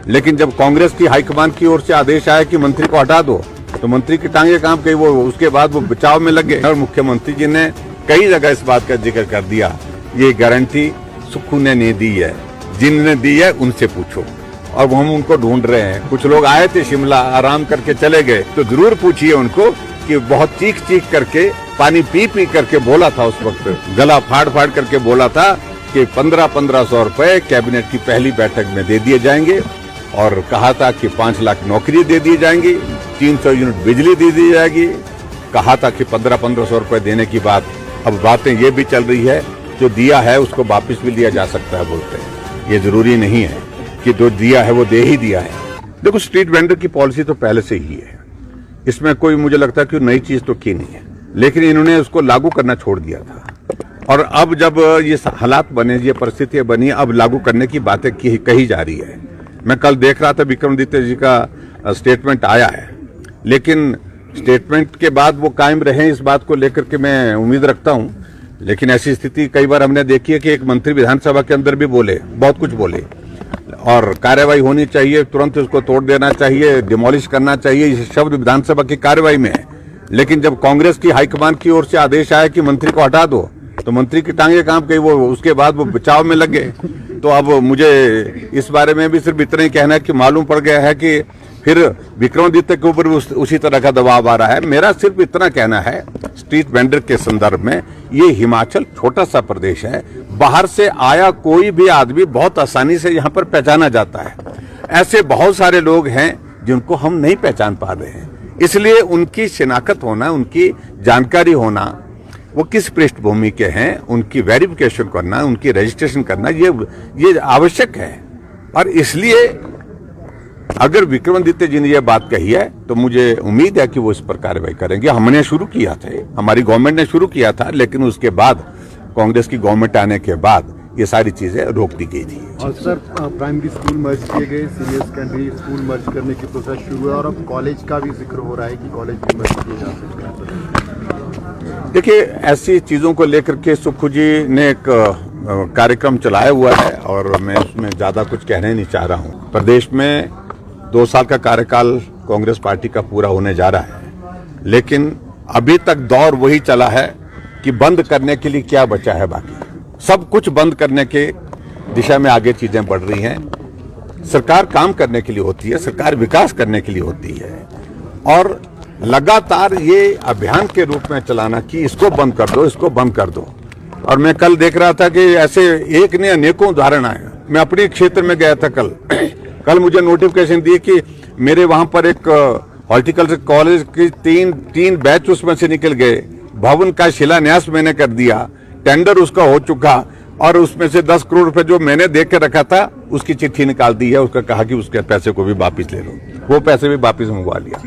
लेकिन जब कांग्रेस की हाईकमान की ओर से आदेश आया कि मंत्री को हटा दो, तो मंत्री की टांगे काम कही, वो उसके बाद वो बचाव में लगे। और मुख्यमंत्री जी ने कई जगह इस बात का जिक्र कर दिया, ये गारंटी सुक्खू ने नहीं दी है, जिनने दी है उनसे पूछो। और वो हम उनको ढूंढ रहे हैं। कुछ लोग आए थे शिमला, आराम करके चले गए, तो जरूर पूछिए उनको कि बहुत चीख चीख करके, पानी पी पी करके बोला था, उस वक्त गला फाड़ फाड़ करके बोला था कि 1500 रुपए कैबिनेट की पहली बैठक में दे दिए जाएंगे, और कहा था कि 5 लाख नौकरी दे दी जाएंगी, 300 यूनिट बिजली दे दी जाएगी, कहा था कि 1500 रुपए देने की बात। अब बातें ये भी चल रही है, जो दिया है उसको वापिस भी लिया जा सकता है, बोलते हैं। ये जरूरी नहीं है कि जो दिया है वो दे ही दिया है। देखो, स्ट्रीट वेंडर की पॉलिसी तो पहले से ही है, इसमें कोई मुझे लगता है कि नई चीज तो की नहीं है, लेकिन इन्होंने उसको लागू करना छोड़ दिया था। और अब जब ये हालात बने, ये परिस्थितियां बनी, अब लागू करने की बातें कही जा रही है। मैं कल देख रहा था, विक्रमादित्य जी का स्टेटमेंट आया है, लेकिन स्टेटमेंट के बाद वो कायम रहे, इस बात को लेकर के मैं उम्मीद रखता हूं। लेकिन ऐसी स्थिति कई बार हमने देखी है कि एक मंत्री विधानसभा के अंदर भी बोले, बहुत कुछ बोले, और कार्रवाई होनी चाहिए, तुरंत उसको तोड़ देना चाहिए, डिमोलिश करना चाहिए, ये शब्द विधानसभा की कार्रवाई में है। लेकिन जब कांग्रेस की हाईकमान की ओर से आदेश आया कि मंत्री को हटा दो, तो मंत्री की टांगे काम कही, वो उसके बाद वो बचाव में लगे। तो अब मुझे इस बारे में भी सिर्फ इतना ही कहना है कि मालूम पड़ गया है कि फिर विक्रमादित्य के ऊपर उसी तरह का दबाव आ रहा है। मेरा सिर्फ इतना कहना है, स्ट्रीट वेंडर के संदर्भ में, ये हिमाचल छोटा सा प्रदेश है, बाहर से आया कोई भी आदमी बहुत आसानी से यहाँ पर पहचाना जाता है। ऐसे बहुत सारे लोग हैं जिनको हम नहीं पहचान पा रहे हैं, इसलिए उनकी शिनाख्त होना, उनकी जानकारी होना, वो किस पृष्ठभूमि के हैं, उनकी वेरिफिकेशन करना, उनकी रजिस्ट्रेशन करना, ये आवश्यक है। और इसलिए अगर विक्रमादित्य जी ने यह बात कही है, तो मुझे उम्मीद है कि वो इस पर कार्रवाई करेंगे। हमने शुरू किया था, हमारी गवर्नमेंट ने शुरू किया था, लेकिन उसके बाद कांग्रेस की गवर्नमेंट आने के बाद ये सारी चीजें रोक दी गई थी। और सर, प्राइमरी स्कूल मर्ज किए गए, सीनियर सेकेंडरी स्कूल मर्ज करने की प्रोसेस शुरू है, और अब कॉलेज का भी जिक्र हो रहा है कि कॉलेज भी मर्ज किए जा सकते हैं। देखिए, ऐसी चीजों को लेकर के सुक्खू जी ने एक कार्यक्रम चलाया हुआ है, और मैं उसमें ज्यादा कुछ कहने नहीं चाह रहा हूँ। प्रदेश में 2 साल का कार्यकाल कांग्रेस पार्टी का पूरा होने जा रहा है, लेकिन अभी तक दौर वही चला है कि बंद करने के लिए क्या बचा है। बाकी सब कुछ बंद करने के दिशा में आगे चीजें बढ़ रही हैं। सरकार काम करने के लिए होती है, सरकार विकास करने के लिए होती है, और लगातार ये अभियान के रूप में चलाना कि इसको बंद कर दो, इसको बंद कर दो। और मैं कल देख रहा था कि ऐसे एक ने अनेकों उदाहरण आए। मैं अपने क्षेत्र में गया था कल मुझे नोटिफिकेशन दिए कि मेरे वहां पर एक हॉर्टिकल्चर कॉलेज की तीन बैच उसमें से निकल गए, भवन का शिलान्यास मैंने कर दिया, टेंडर उसका हो चुका, और उसमें से 10 करोड़ रुपए जो मैंने देख के रखा था उसकी चिट्ठी निकाल दी है, उसका कहा कि उसके पैसे को भी वापिस ले लो, वो पैसे भी वापिस मंगवा लिया।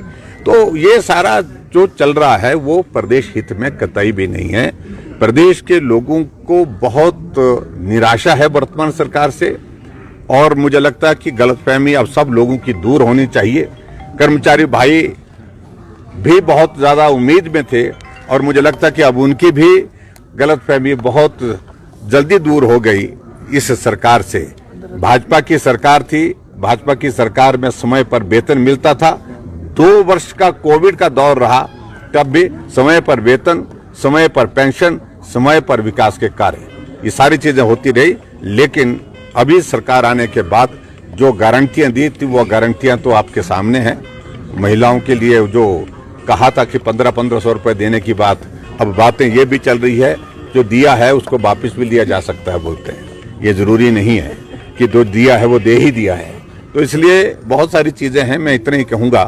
तो ये सारा जो चल रहा है वो प्रदेश हित में कतई भी नहीं है। प्रदेश के लोगों को बहुत निराशा है वर्तमान सरकार से, और मुझे लगता है कि गलतफहमी अब सब लोगों की दूर होनी चाहिए। कर्मचारी भाई भी बहुत ज्यादा उम्मीद में थे, और मुझे लगता है कि अब उनकी भी गलतफहमी बहुत जल्दी दूर हो गई इस सरकार से। भाजपा की सरकार थी, भाजपा की सरकार में समय पर वेतन मिलता था। 2 वर्ष का कोविड का दौर रहा, तब भी समय पर वेतन, समय पर पेंशन, समय पर विकास के कार्य, ये सारी चीजें होती रही। लेकिन अभी सरकार आने के बाद जो गारंटियां दी थी, वो गारंटियां तो आपके सामने हैं। महिलाओं के लिए जो कहा था कि 1500 रुपए देने की बात, अब बातें ये भी चल रही है, जो दिया है उसको वापिस भी लिया जा सकता है, बोलते हैं। ये जरूरी नहीं है कि जो दिया है वो दे ही दिया है। तो इसलिए बहुत सारी चीजें हैं। मैं इतना ही कहूंगा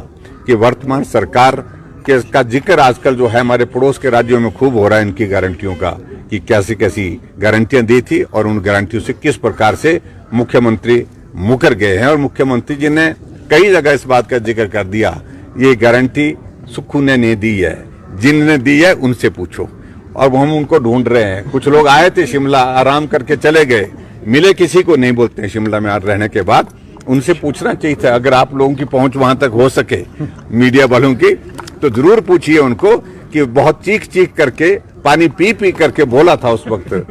कि वर्तमान सरकार का जिक्र आजकल जो है हमारे पड़ोस के राज्यों में खूब हो रहा है, इनकी गारंटियों का, कि कैसी कैसी गारंटियां दी थी और उन गारंटियों से किस प्रकार से मुख्यमंत्री मुकर गए हैं। और मुख्यमंत्री जी ने कई जगह इस बात का जिक्र कर दिया, ये गारंटी सुक्खू ने नहीं दी है, जिनने दी है उनसे पूछो। और हम उनको ढूंढ रहे हैं। कुछ लोग आए थे शिमला, आराम करके चले गए, मिले किसी को नहीं, बोलते हैं शिमला में रहने के बाद। उनसे पूछना चाहिए था, अगर आप लोगों की पहुंच वहां तक हो सके, मीडिया वालों की, तो जरूर पूछिए उनको कि बहुत चीख चीख करके, पानी पी पी करके बोला था, उस वक्त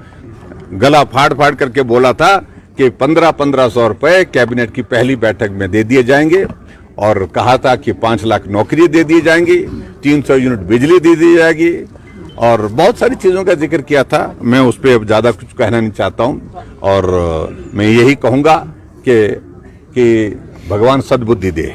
गला फाड़ फाड़ करके बोला था कि 1500 रुपए कैबिनेट की पहली बैठक में दे दिए जाएंगे और कहा था कि 5 लाख नौकरी दे दी जाएंगी, 300 यूनिट बिजली दे दी जाएगी और बहुत सारी चीजों का जिक्र किया था। मैं उस पर अब ज्यादा कुछ कहना नहीं चाहता हूं और मैं यही कहूंगा कि भगवान सद्बुद्धि दे।